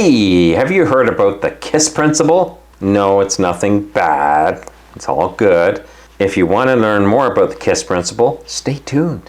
Hey, have you heard about the KISS principle? No, it's nothing bad. It's all good. If you want to learn more about the KISS principle, stay tuned.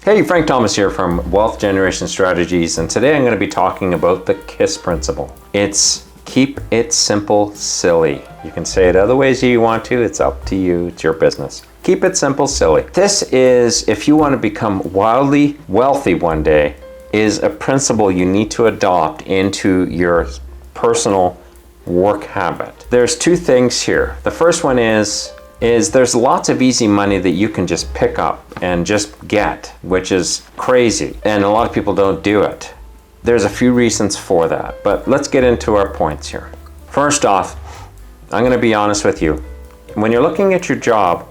Hey, Frank Thomas here from Wealth Generation Strategies, and today I'm going to be talking about the KISS principle. It's keep it simple, silly. You can say it other ways you want to, it's up to you, it's your business. Keep it simple, silly. This is, if you want to become wildly wealthy one day, is a principle you need to adopt into your personal work habit. There's two things here. The first one is there's lots of easy money that you can just pick up and just get, which is crazy, and a lot of people don't do it. There's a few reasons for that, but let's get into our points here. First off, I'm going to be honest with you. When you're looking at your job,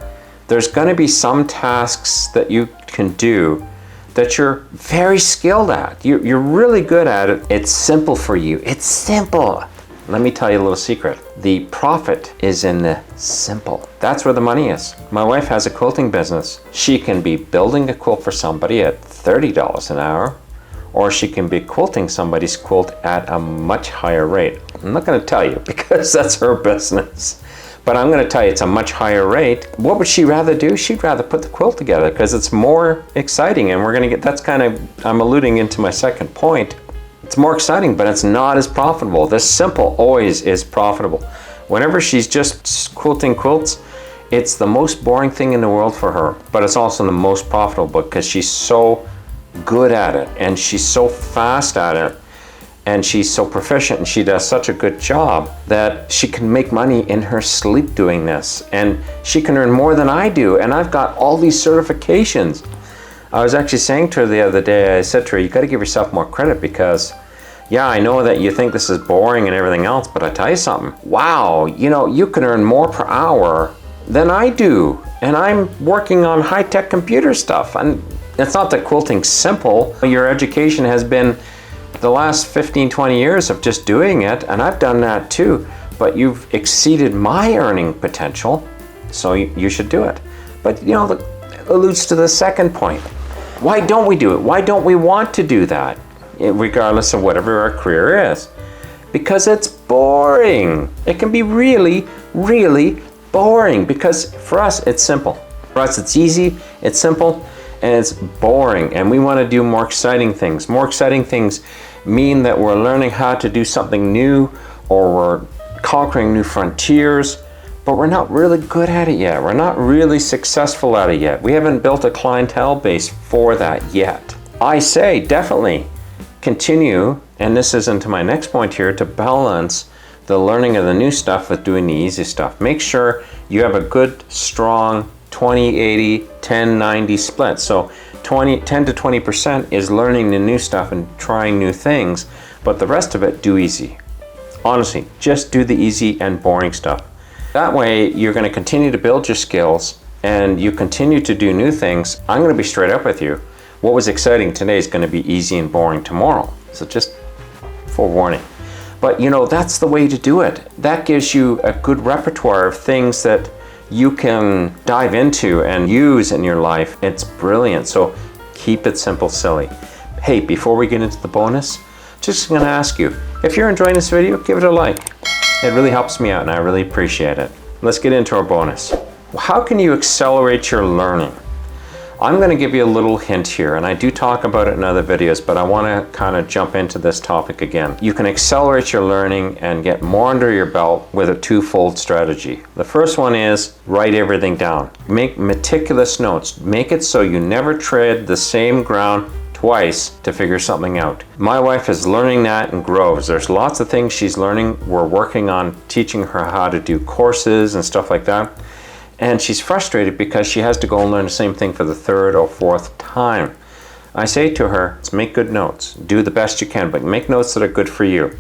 there's going to be some tasks that you can do that you're very skilled at. You're really good at it. It's simple for you. It's simple. Let me tell you a little secret. The profit is in the simple. That's where the money is. My wife has a quilting business. She can be building a quilt for somebody at $30 an hour, or she can be quilting somebody's quilt at a much higher rate. I'm not going to tell you because that's her business. But I'm going to tell you it's a much higher rate. What would she rather do? She'd rather put the quilt together because it's more exciting, and we're going to get, that's kind of, I'm alluding into my second point. It's more exciting, but it's not as profitable. The simple always is profitable. Whenever she's just quilting quilts, it's the most boring thing in the world for her, but it's also the most profitable because she's so good at it and she's so fast at it and she's so proficient and she does such a good job that she can make money in her sleep doing this, and she can earn more than I do, and I've got all these certifications. I was actually saying to her the other day, I said to her, you got to give yourself more credit because, yeah, I know that you think this is boring and everything else, but I tell you something, wow, you know, you can earn more per hour than I do, and I'm working on high-tech computer stuff. And it's not that quilting's simple. Your education has been the last 15, 20 years of just doing it, and I've done that too, but you've exceeded my earning potential, so you should do it. But, you know, that alludes to the second point. Why don't we do it? Why don't we want to do that, regardless of whatever our career is? Because it's boring. It can be really, really boring because for us, it's simple. For us, it's easy, it's simple, and it's boring, and we want to do more exciting things. More exciting things mean that we're learning how to do something new, or we're conquering new frontiers, but we're not really good at it yet. We're not really successful at it yet. We haven't built a clientele base for that yet. I say definitely continue, and this is into my next point here, to balance the learning of the new stuff with doing the easy stuff. Make sure you have a good, strong 20-80, 10-90 split. So 10 to 20% is learning the new stuff and trying new things, but the rest of it, do easy. Honestly, just do the easy and boring stuff. That way, you're going to continue to build your skills and you continue to do new things. I'm going to be straight up with you. What was exciting today is going to be easy and boring tomorrow. So just forewarning. But you know, that's the way to do it. That gives you a good repertoire of things that you can dive into and use in your life. It's brilliant. So keep it simple, silly. Hey, before we get into the bonus, just going to ask you, if you're enjoying this video, give it a like. It really helps me out and I really appreciate it. Let's get into our bonus. How can you accelerate your learning? I'm going to give you a little hint here, and I do talk about it in other videos, but I want to kind of jump into this topic again. You can accelerate your learning and get more under your belt with a twofold strategy. The first one is write everything down. Make meticulous notes. Make it so you never tread the same ground twice to figure something out. My wife is learning that in Groves. There's lots of things she's learning. We're working on teaching her how to do courses and stuff like that. And she's frustrated because she has to go and learn the same thing for the third or fourth time. I say to her, let's make good notes. Do the best you can, but make notes that are good for you.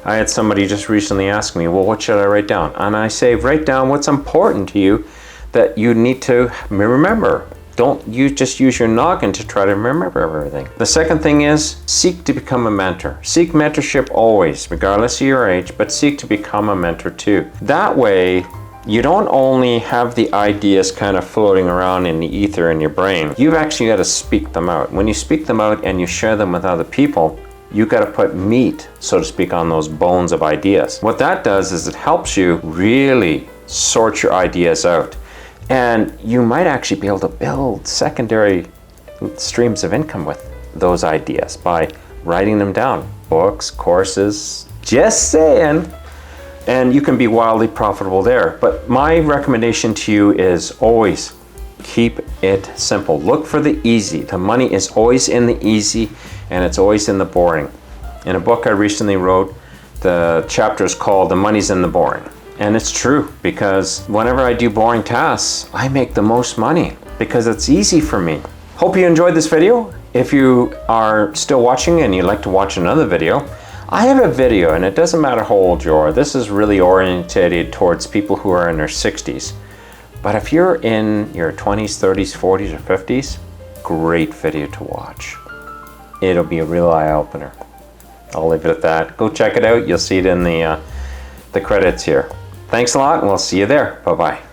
I had somebody just recently ask me, well, what should I write down? And I say, write down what's important to you that you need to remember. Don't just use your noggin to try to remember everything. The second thing is seek to become a mentor. Seek mentorship always, regardless of your age, but seek to become a mentor too. That way, you don't only have the ideas kind of floating around in the ether in your brain, you've actually got to speak them out. When you speak them out and you share them with other people, you got to put meat, so to speak, on those bones of ideas. What that does is it helps you really sort your ideas out. And you might actually be able to build secondary streams of income with those ideas by writing them down. Books, courses, just saying. And you can be wildly profitable there. But my recommendation to you is always keep it simple. Look for the easy. The money is always in the easy, and it's always in the boring. In a book I recently wrote, the chapter is called The Money's in the Boring. And it's true, because whenever I do boring tasks, I make the most money because it's easy for me. Hope you enjoyed this video. If you are still watching and you'd like to watch another video, I have a video, and it doesn't matter how old you are. This is really oriented towards people who are in their 60s. But if you're in your 20s, 30s, 40s, or 50s, great video to watch. It'll be a real eye-opener. I'll leave it at that. Go check it out. You'll see it in the credits here. Thanks a lot, and we'll see you there. Bye-bye.